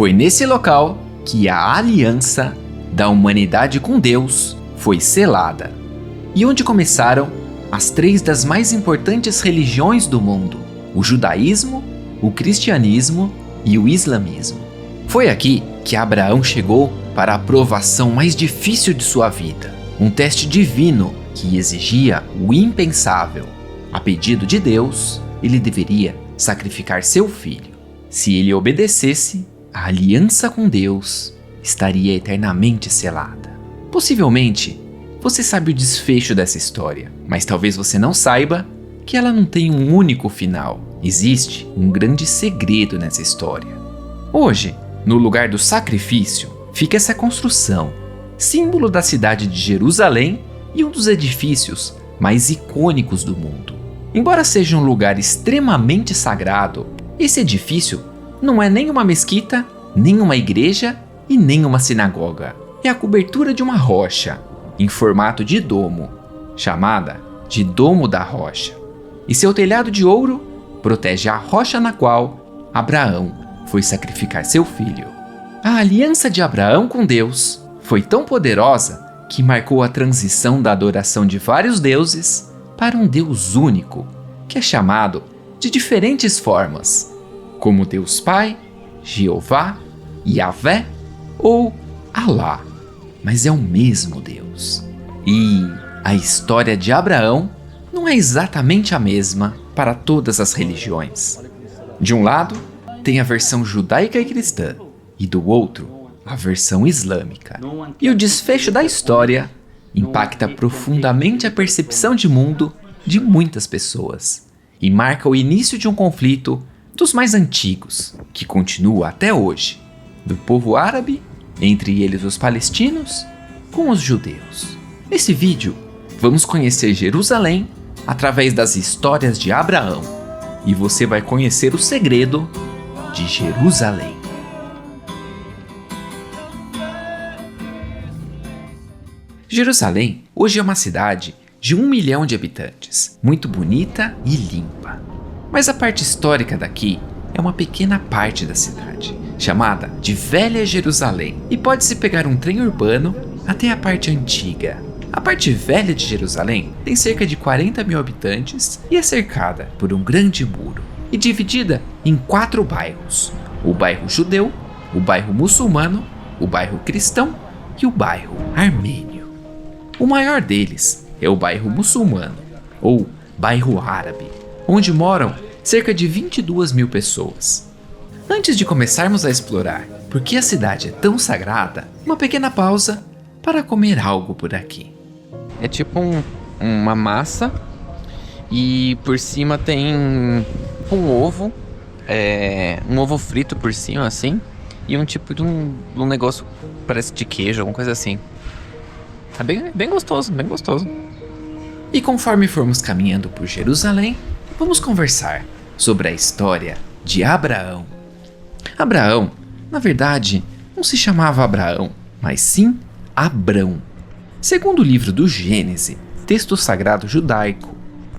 Foi nesse local que a aliança da humanidade com Deus foi selada, e onde começaram as 3 das mais importantes religiões do mundo: o judaísmo, o cristianismo e o islamismo. Foi aqui que Abraão chegou para a provação mais difícil de sua vida, um teste divino que exigia o impensável. A pedido de Deus, ele deveria sacrificar seu filho. Se ele obedecesse, a aliança com Deus estaria eternamente selada. Possivelmente, você sabe o desfecho dessa história, mas talvez você não saiba que ela não tem um único final. Existe um grande segredo nessa história. Hoje, no lugar do sacrifício, fica essa construção, símbolo da cidade de Jerusalém e um dos edifícios mais icônicos do mundo. Embora seja um lugar extremamente sagrado, esse edifício não é nem uma mesquita, nem uma igreja e nem uma sinagoga. É a cobertura de uma rocha, em formato de domo, chamada de Domo da Rocha. E seu telhado de ouro protege a rocha na qual Abraão foi sacrificar seu filho. A aliança de Abraão com Deus foi tão poderosa que marcou a transição da adoração de vários deuses para um Deus único, que é chamado de diferentes formas, como Deus Pai, Jeová, Yahvé ou Alá, mas é o mesmo Deus. E a história de Abraão não é exatamente a mesma para todas as religiões. De um lado, tem a versão judaica e cristã, e do outro, a versão islâmica. E o desfecho da história impacta profundamente a percepção de mundo de muitas pessoas e marca o início de um conflito dos mais antigos, que continua até hoje, do povo árabe, entre eles os palestinos, com os judeus. Nesse vídeo, vamos conhecer Jerusalém através das histórias de Abraão, e você vai conhecer o segredo de Jerusalém. Jerusalém hoje é uma cidade de 1 milhão de habitantes, muito bonita e limpa. Mas a parte histórica daqui é uma pequena parte da cidade, chamada de Velha Jerusalém, e pode-se pegar um trem urbano até a parte antiga. A parte velha de Jerusalém tem cerca de 40 mil habitantes e é cercada por um grande muro e dividida em 4 bairros: o bairro judeu, o bairro muçulmano, o bairro cristão e o bairro armênio. O maior deles é o bairro muçulmano, ou bairro árabe, onde moram cerca de 22 mil pessoas. Antes de começarmos a explorar por que a cidade é tão sagrada, uma pequena pausa para comer algo por aqui. É tipo uma massa e por cima tem um ovo, um ovo frito por cima assim, e um tipo de um negócio, parece de queijo, alguma coisa assim. É bem gostoso, bem gostoso. E conforme formos caminhando por Jerusalém, vamos conversar sobre a história de Abraão. Abraão, na verdade, não se chamava Abraão, mas sim Abrão. Segundo o livro do Gênesis, texto sagrado judaico,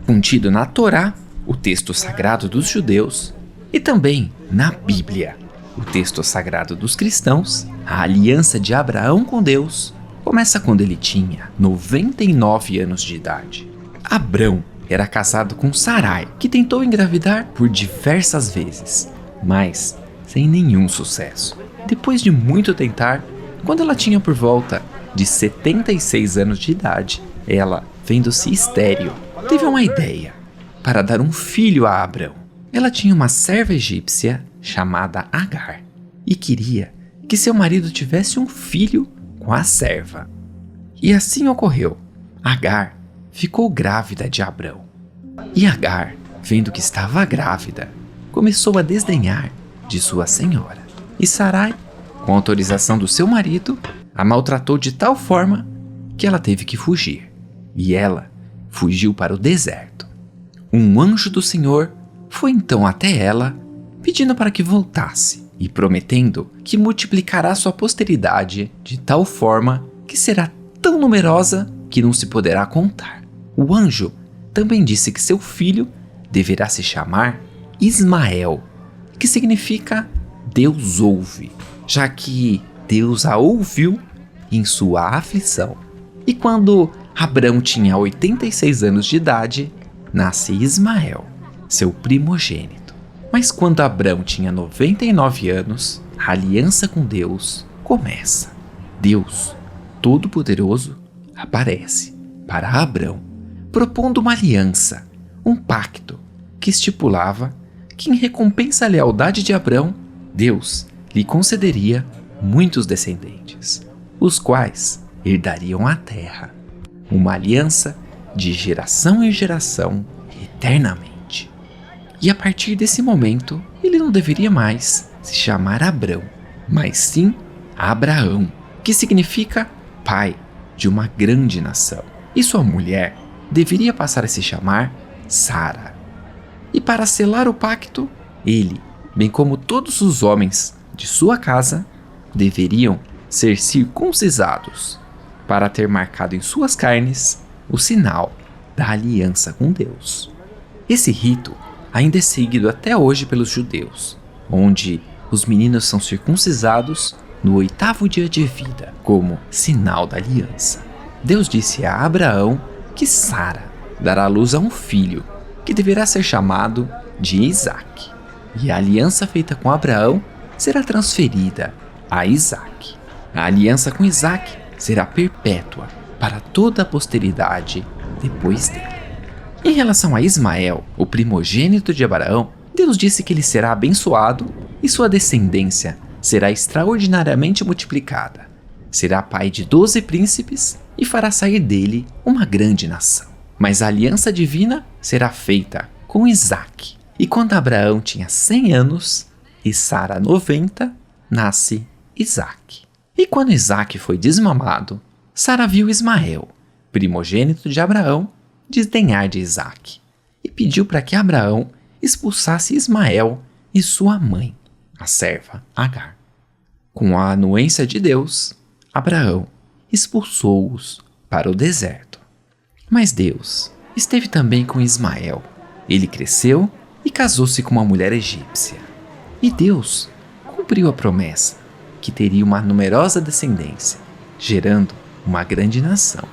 contido na Torá, o texto sagrado dos judeus, e também na Bíblia, o texto sagrado dos cristãos, a aliança de Abraão com Deus começa quando ele tinha 99 anos de idade. Abrão era casado com Sarai, que tentou engravidar por diversas vezes, mas sem nenhum sucesso. Depois de muito tentar, quando ela tinha por volta de 76 anos de idade, ela, vendo-se estéril, teve uma ideia para dar um filho a Abrão. Ela tinha uma serva egípcia chamada Agar e queria que seu marido tivesse um filho com a serva. E assim ocorreu. Agar ficou grávida de Abrão. E Agar, vendo que estava grávida, começou a desdenhar de sua senhora. E Sarai, com autorização do seu marido, a maltratou de tal forma que ela teve que fugir. E ela fugiu para o deserto. Um anjo do Senhor foi então até ela, pedindo para que voltasse e prometendo que multiplicará sua posteridade de tal forma que será tão numerosa que não se poderá contar. O anjo também disse que seu filho deverá se chamar Ismael, que significa Deus ouve. já que Deus a ouviu em sua aflição. E quando Abrão tinha 86 anos de idade, nasce Ismael, seu primogênito. Mas quando Abrão tinha 99 anos, a aliança com Deus começa. Deus, Todo-Poderoso, aparece para Abrão, propondo uma aliança, um pacto, que estipulava que em recompensa à lealdade de Abrão, Deus lhe concederia muitos descendentes, os quais herdariam a terra. Uma aliança de geração em geração, eternamente. E a partir desse momento, ele não deveria mais se chamar Abrão, mas sim Abraão, que significa pai de uma grande nação. E sua mulher deveria passar a se chamar Sara. E para selar o pacto, ele, bem como todos os homens de sua casa, deveriam ser circuncisados, para ter marcado em suas carnes o sinal da aliança com Deus. Esse rito ainda é seguido até hoje pelos judeus, onde os meninos são circuncisados no 8º dia de vida, como sinal da aliança. Deus disse a Abraão que Sara dará à luz a um filho, que deverá ser chamado de Isaque. E a aliança feita com Abraão será transferida a Isaque. A aliança com Isaque será perpétua para toda a posteridade depois dele. Em relação a Ismael, o primogênito de Abraão, Deus disse que ele será abençoado e sua descendência será extraordinariamente multiplicada. Será pai de 12 príncipes e fará sair dele uma grande nação. Mas a aliança divina será feita com Isaque. E quando Abraão tinha 100 anos e Sara 90, nasce Isaque. E quando Isaque foi desmamado, Sara viu Ismael, primogênito de Abraão, desdenhar de Isaque, e pediu para que Abraão expulsasse Ismael e sua mãe, a serva Agar. Com a anuência de Deus, Abraão expulsou-os para o deserto. Mas Deus esteve também com Ismael. Ele cresceu e casou-se com uma mulher egípcia. E Deus cumpriu a promessa que teria uma numerosa descendência, gerando uma grande nação,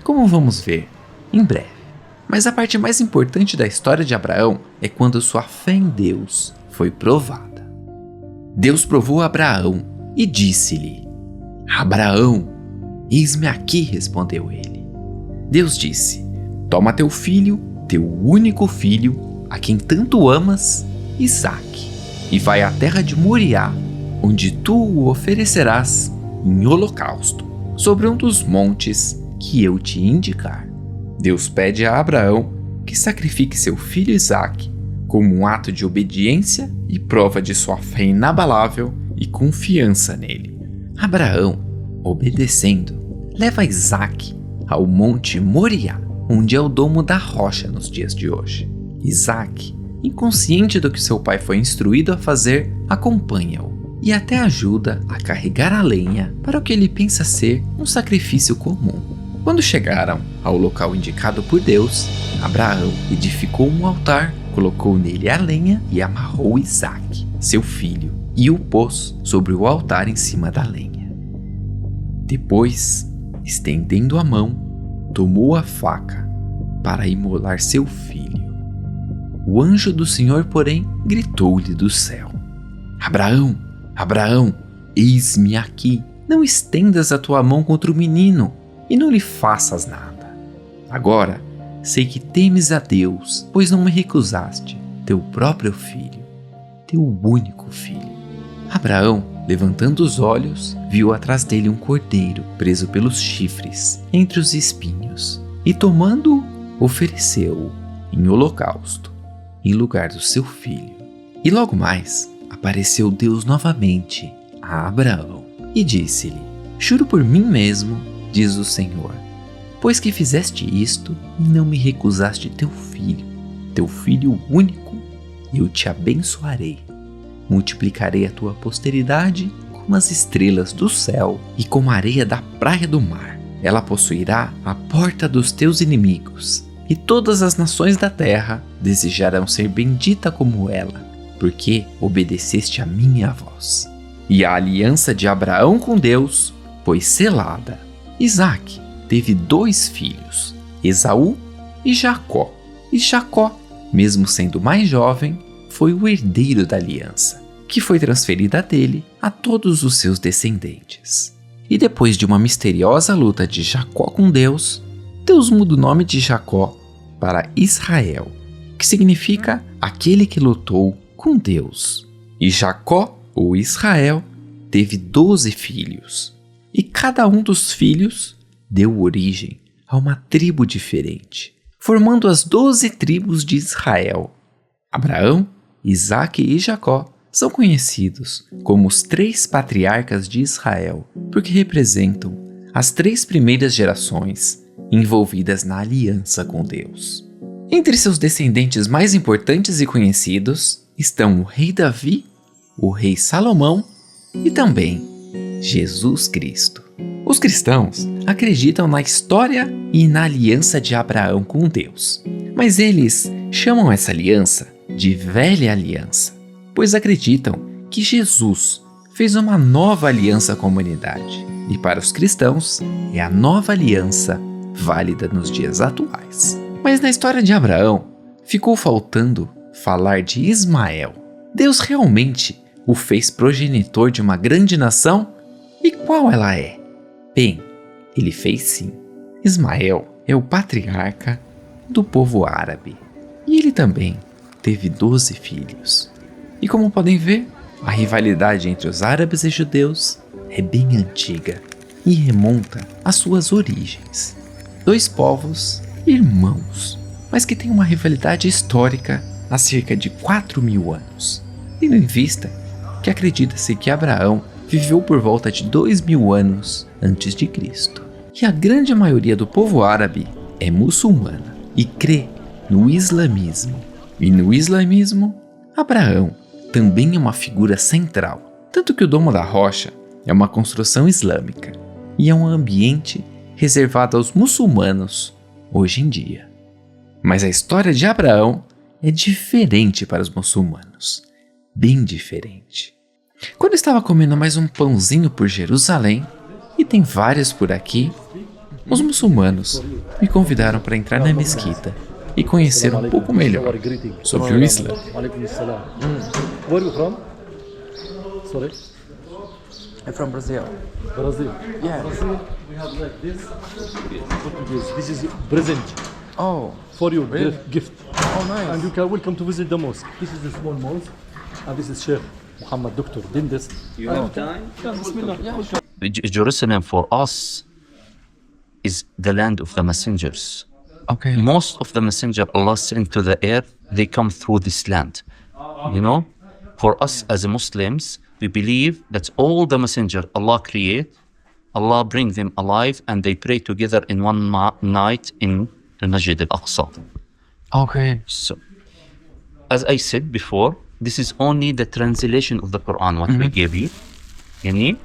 como vamos ver em breve. Mas a parte mais importante da história de Abraão é quando sua fé em Deus foi provada. Deus provou Abraão e disse-lhe: Abraão, eis-me aqui, respondeu ele. Deus disse: toma teu filho, teu único filho, a quem tanto amas, Isaque, e vai à terra de Moriá, onde tu o oferecerás em holocausto, sobre um dos montes que eu te indicar. Deus pede a Abraão que sacrifique seu filho Isaque como um ato de obediência e prova de sua fé inabalável e confiança nele. Abraão, obedecendo, leva Isaque ao monte Moriá, onde é o domo da rocha nos dias de hoje. Isaque, inconsciente do que seu pai foi instruído a fazer, acompanha-o e até ajuda a carregar a lenha para o que ele pensa ser um sacrifício comum. Quando chegaram ao local indicado por Deus, Abraão edificou um altar, colocou nele a lenha e amarrou Isaque, seu filho, e o pôs sobre o altar em cima da lenha. Depois, estendendo a mão, tomou a faca para imolar seu filho. O anjo do Senhor, porém, gritou-lhe do céu: Abraão, Abraão, eis-me aqui. Não estendas a tua mão contra o menino e não lhe faças nada. Agora sei que temes a Deus, pois não me recusaste teu próprio filho, teu único filho. Abraão, levantando os olhos, viu atrás dele um cordeiro preso pelos chifres entre os espinhos, e tomando-o, ofereceu-o em holocausto, em lugar do seu filho. E logo mais apareceu Deus novamente a Abraão e disse-lhe: juro por mim mesmo, diz o Senhor, pois que fizeste isto e não me recusaste teu filho único, eu te abençoarei. Multiplicarei a tua posteridade como as estrelas do céu e como a areia da praia do mar. Ela possuirá a porta dos teus inimigos, e todas as nações da terra desejarão ser bendita como ela, porque obedeceste a minha voz. e a aliança de Abraão com Deus foi selada. Isaque teve 2 filhos, Esaú e Jacó. E Jacó, mesmo sendo mais jovem, foi o herdeiro da aliança, que foi transferida dele a todos os seus descendentes. E depois de uma misteriosa luta de Jacó com Deus, Deus muda o nome de Jacó para Israel, que significa aquele que lutou com Deus. E Jacó, ou Israel, teve 12 filhos, e cada um dos filhos deu origem a uma tribo diferente, formando as 12 tribos de Israel. Abraão, Isaque e Jacó são conhecidos como os 3 patriarcas de Israel, porque representam as 3 primeiras gerações envolvidas na aliança com Deus. Entre seus descendentes mais importantes e conhecidos estão o rei Davi, o rei Salomão e também Jesus Cristo. Os cristãos acreditam na história e na aliança de Abraão com Deus, mas eles chamam essa aliança de Velha Aliança, pois acreditam que Jesus fez uma nova aliança com a humanidade, e para os cristãos é a nova aliança válida nos dias atuais. Mas na história de Abraão, ficou faltando falar de Ismael. Deus realmente o fez progenitor de uma grande nação? E qual ela é? Bem, ele fez sim. Ismael é o patriarca do povo árabe, e ele também teve 12 filhos. E como podem ver, a rivalidade entre os árabes e judeus é bem antiga e remonta às suas origens. 2 povos irmãos, mas que têm uma rivalidade histórica há cerca de 4.000 anos, tendo em vista que acredita-se que Abraão viveu por volta de 2.000 anos antes de Cristo. E a grande maioria do povo árabe é muçulmana e crê no islamismo. E no islamismo, Abraão também é uma figura central, tanto que o Domo da Rocha é uma construção islâmica e é um ambiente reservado aos muçulmanos hoje em dia. Mas a história de Abraão é diferente para os muçulmanos, bem diferente. Quando eu estava comendo mais um pãozinho por Jerusalém, e tem vários por aqui, os muçulmanos me convidaram para entrar na mesquita e conhecer um pouco melhor sobre o Islã. Where are you from? Sorry? I'm from Brazil. Brazil. Yeah. Brazil, we have like this. Portuguese. This is present Oh, for you, Really? gift. oh nice. And you can welcome to visit the mosque. This is the small mosque, and this is Sheikh Muhammad, doctor, dentist. You have time? Yeah, Bismillah. Yeah, sure. Jerusalem for us is the land of the messengers. Okay. Most of the messenger Allah sent to the earth, they come through this land. You know, for us as Muslims, we believe that all the messenger Allah create, Allah bring them alive, and they pray together in one night in the Masjid al-Aqsa. Okay. So, as I said before, this is only the translation of the Quran, what we gave you. Yani,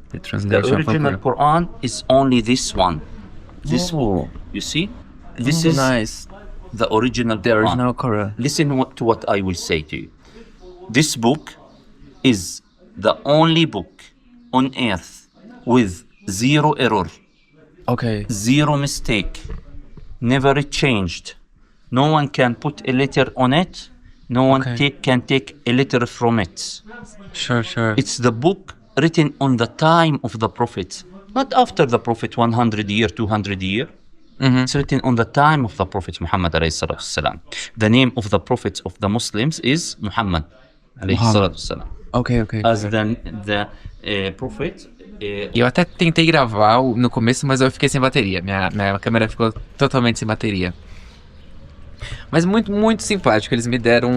The the translation original Quran is only this one. This one, you see? This is nice. the original The Quran. original Quran. Listen to what I will say to you. This book is the only book on earth with zero error, Okay. zero mistake, never changed. No one can put a letter on it. No one Okay. can take a letter from it. Sure. It's the book written on the time of the Prophet, not after the Prophet 100 year, 200 year. It's written on the time of the Prophet Muhammad alayhi salatu wasalam. The name of the Prophet of the Muslims is Muhammad alayhi salatu wasalam. Ok. As the Prophet. E eu até tentei gravar no começo, mas eu fiquei sem bateria. Minha câmera ficou totalmente sem bateria. Mas muito simpático. Eles me deram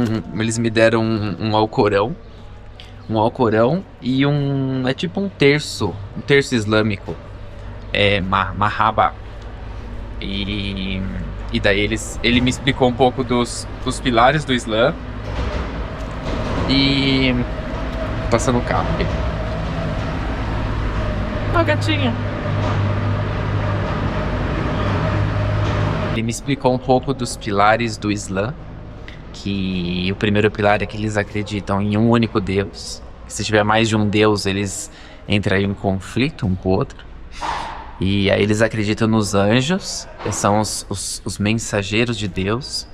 um Alcorão. Um Alcorão e é tipo um terço islâmico. É Mahaba. E daí ele me explicou um pouco dos pilares do Islã. E passando o carro aqui. Ó, gatinha. Ele me explicou um pouco dos pilares do Islã, que o primeiro pilar é que eles acreditam em um único Deus, se tiver mais de um Deus, eles entrariam em conflito um com o outro. E aí eles acreditam nos anjos, que são os mensageiros de Deus.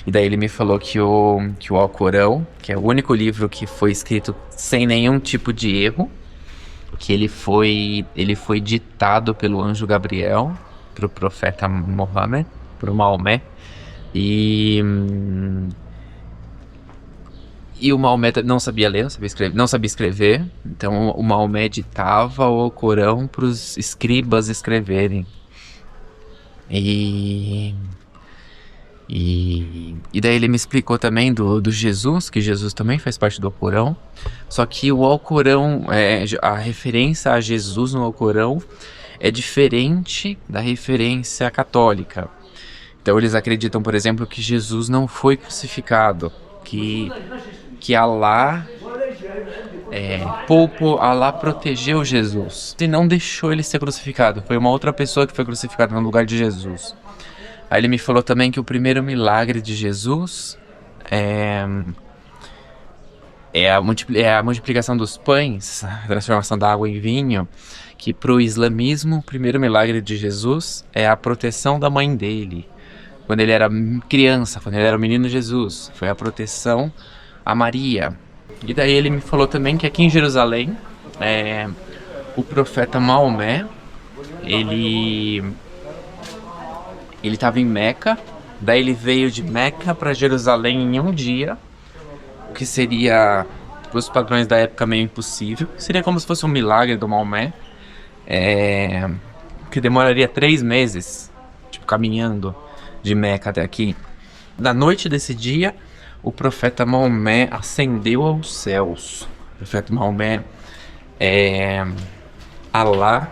E daí ele me falou que o Alcorão, que é o único livro que foi escrito sem nenhum tipo de erro, que ele foi ditado pelo anjo Gabriel para o profeta Mohammed, para o Maomé. E o Maomé não sabia ler, não sabia escrever. Então o Maomé ditava o Alcorão para os escribas escreverem. E daí ele me explicou também do Jesus, que Jesus também faz parte do Alcorão. Só que o Alcorão, a referência a Jesus no Alcorão é diferente da referência católica. Então eles acreditam, por exemplo, que Jesus não foi crucificado, que Allah Allah protegeu Jesus e não deixou ele ser crucificado. Foi uma outra pessoa que foi crucificada no lugar de Jesus. Aí ele me falou também que o primeiro milagre de Jesus é a multiplicação dos pães, a transformação da água em vinho, que para o islamismo, o primeiro milagre de Jesus é a proteção da mãe dele. Quando ele era criança, quando ele era o menino Jesus, foi a proteção a Maria. E daí ele me falou também que aqui em Jerusalém, o profeta Maomé, ele estava em Meca, daí ele veio de Meca para Jerusalém em um dia, o que seria, para os padrões da época, meio impossível. Seria como se fosse um milagre do Maomé, que demoraria 3 meses, caminhando de Meca até aqui. Na noite desse dia, o profeta Maomé ascendeu aos céus. O profeta Maomé, Allah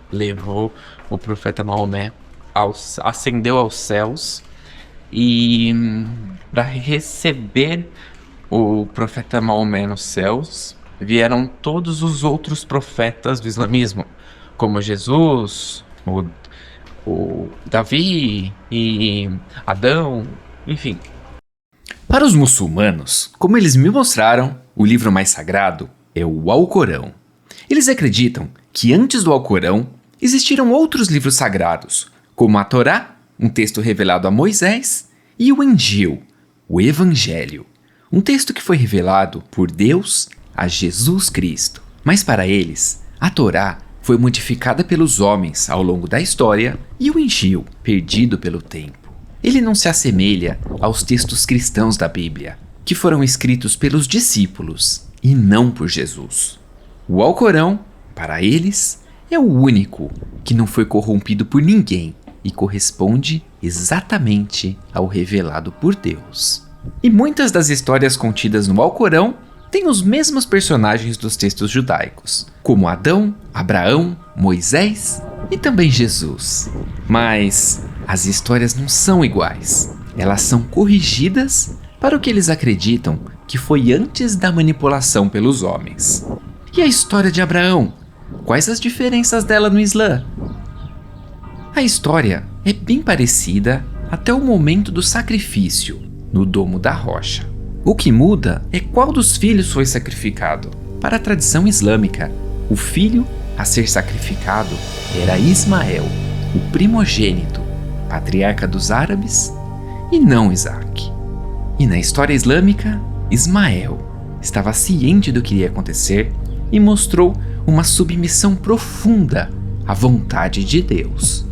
levou o profeta Maomé, ascendeu aos céus, e para receber o profeta Maomé nos céus, vieram todos os outros profetas do islamismo, como Jesus, o Davi e Adão, enfim. Para os muçulmanos, como eles me mostraram, o livro mais sagrado é o Alcorão. Eles acreditam que antes do Alcorão existiram outros livros sagrados, como a Torá, um texto revelado a Moisés, e o Injil, o Evangelho, um texto que foi revelado por Deus a Jesus Cristo. Mas para eles, a Torá foi modificada pelos homens ao longo da história e o Injil, perdido pelo tempo. Ele não se assemelha aos textos cristãos da Bíblia, que foram escritos pelos discípulos e não por Jesus. O Alcorão, para eles, é o único que não foi corrompido por ninguém e corresponde exatamente ao revelado por Deus. E muitas das histórias contidas no Alcorão têm os mesmos personagens dos textos judaicos, como Adão, Abraão, Moisés e também Jesus. Mas as histórias não são iguais. Elas são corrigidas para o que eles acreditam que foi antes da manipulação pelos homens. E a história de Abraão? Quais as diferenças dela no Islã? A história é bem parecida até o momento do sacrifício, no domo da rocha. O que muda é qual dos filhos foi sacrificado. Para a tradição islâmica, o filho a ser sacrificado era Ismael, o primogênito, patriarca dos árabes, e não Isaac. E na história islâmica, Ismael estava ciente do que iria acontecer e mostrou uma submissão profunda à vontade de Deus.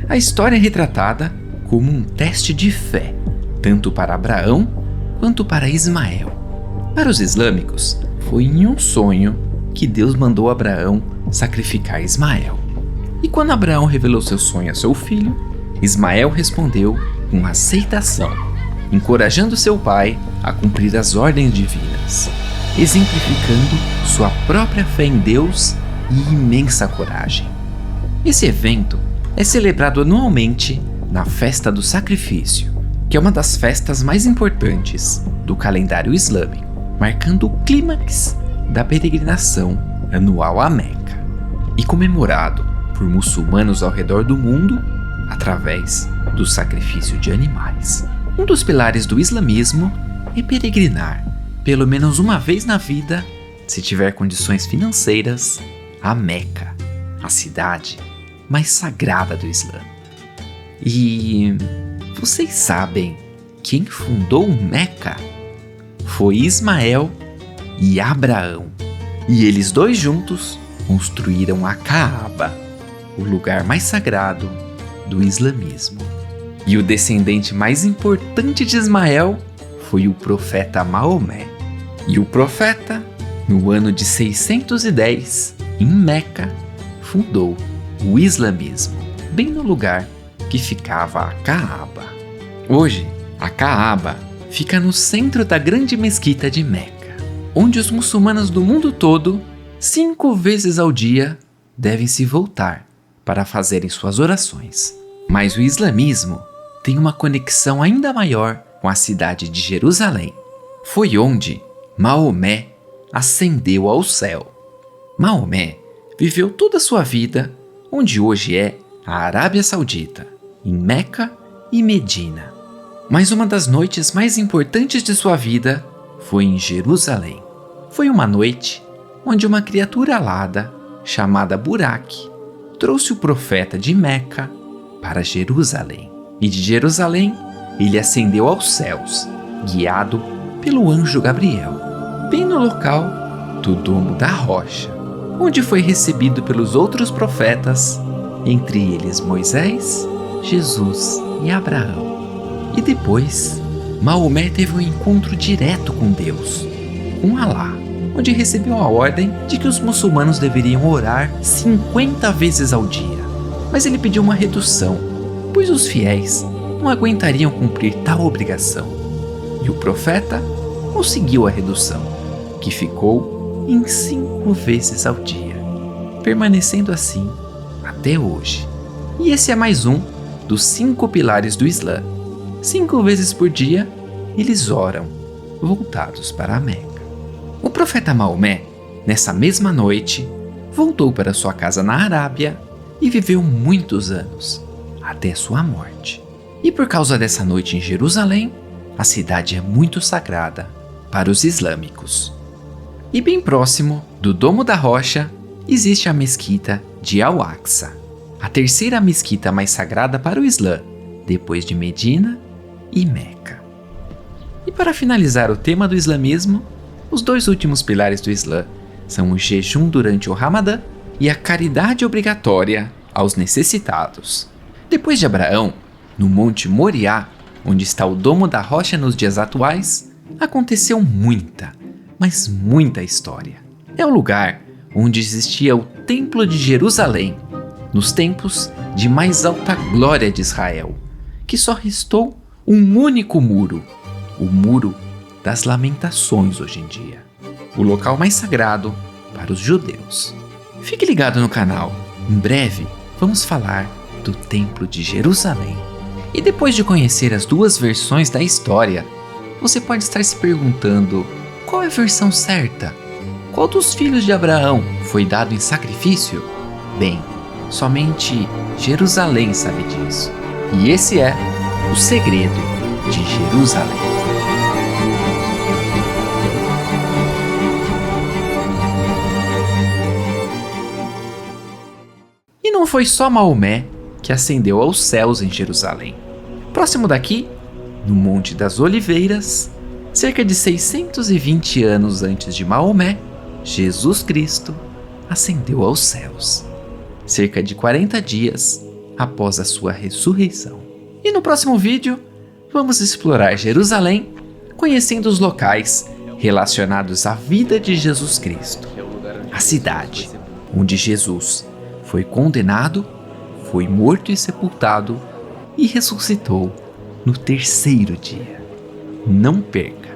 A história é retratada como um teste de fé, tanto para Abraão quanto para Ismael. Para os islâmicos, foi em um sonho que Deus mandou Abraão sacrificar Ismael. E quando Abraão revelou seu sonho a seu filho, Ismael respondeu com aceitação, encorajando seu pai a cumprir as ordens divinas, exemplificando sua própria fé em Deus e imensa coragem. Esse evento é celebrado anualmente na Festa do Sacrifício, que é uma das festas mais importantes do calendário islâmico, marcando o clímax da peregrinação anual à Meca, e comemorado por muçulmanos ao redor do mundo através do sacrifício de animais. Um dos pilares do islamismo é peregrinar, pelo menos uma vez na vida, se tiver condições financeiras, a Meca, a cidade mais sagrada do Islã. E vocês sabem quem fundou Meca? Foi Ismael e Abraão. E eles dois juntos construíram a Kaaba, o lugar mais sagrado do islamismo. E o descendente mais importante de Ismael foi o profeta Maomé. E o profeta, no ano de 610, em Meca, fundou o islamismo, bem no lugar que ficava a Kaaba. Hoje, a Kaaba fica no centro da grande mesquita de Meca, onde os muçulmanos do mundo todo, 5 vezes ao dia, devem se voltar para fazerem suas orações. Mas o islamismo tem uma conexão ainda maior com a cidade de Jerusalém. Foi onde Maomé ascendeu ao céu. Maomé viveu toda a sua vida onde hoje é a Arábia Saudita, em Meca e Medina. Mas uma das noites mais importantes de sua vida foi em Jerusalém. Foi uma noite onde uma criatura alada, chamada Burak, trouxe o profeta de Meca para Jerusalém. E de Jerusalém, ele ascendeu aos céus, guiado pelo anjo Gabriel, bem no local do Domo da Rocha, onde foi recebido pelos outros profetas, entre eles Moisés, Jesus e Abraão. E depois, Maomé teve um encontro direto com Deus, com Alá, onde recebeu a ordem de que os muçulmanos deveriam orar 50 vezes ao dia. Mas ele pediu uma redução, pois os fiéis não aguentariam cumprir tal obrigação. E o profeta conseguiu a redução, que ficou em 5 vezes ao dia, permanecendo assim até hoje. E esse é mais um dos 5 pilares do Islã. 5 vezes por dia, eles oram, voltados para a Meca. O profeta Maomé, nessa mesma noite, voltou para sua casa na Arábia e viveu muitos anos, até sua morte. E por causa dessa noite em Jerusalém, a cidade é muito sagrada para os islâmicos. E bem próximo do Domo da Rocha, existe a mesquita de Al-Aqsa, a terceira mesquita mais sagrada para o Islã, depois de Medina e Meca. E para finalizar o tema do islamismo, os 2 últimos pilares do Islã são o jejum durante o Ramadã e a caridade obrigatória aos necessitados. Depois de Abraão, no Monte Moriá, onde está o Domo da Rocha nos dias atuais, aconteceu muita, mas muita história. É o lugar onde existia o Templo de Jerusalém, nos tempos de mais alta glória de Israel, que só restou um único muro, o Muro das Lamentações hoje em dia, o local mais sagrado para os judeus. Fique ligado no canal, em breve vamos falar do Templo de Jerusalém. E depois de conhecer as 2 versões da história, você pode estar se perguntando: qual é a versão certa? Qual dos filhos de Abraão foi dado em sacrifício? Bem, somente Jerusalém sabe disso. E esse é o segredo de Jerusalém. E não foi só Maomé que ascendeu aos céus em Jerusalém. Próximo daqui, no Monte das Oliveiras, cerca de 620 anos antes de Maomé, Jesus Cristo ascendeu aos céus, cerca de 40 dias após a sua ressurreição. E no próximo vídeo, vamos explorar Jerusalém, conhecendo os locais relacionados à vida de Jesus Cristo, a cidade onde Jesus foi condenado, foi morto e sepultado e ressuscitou no 3º dia. Não perca!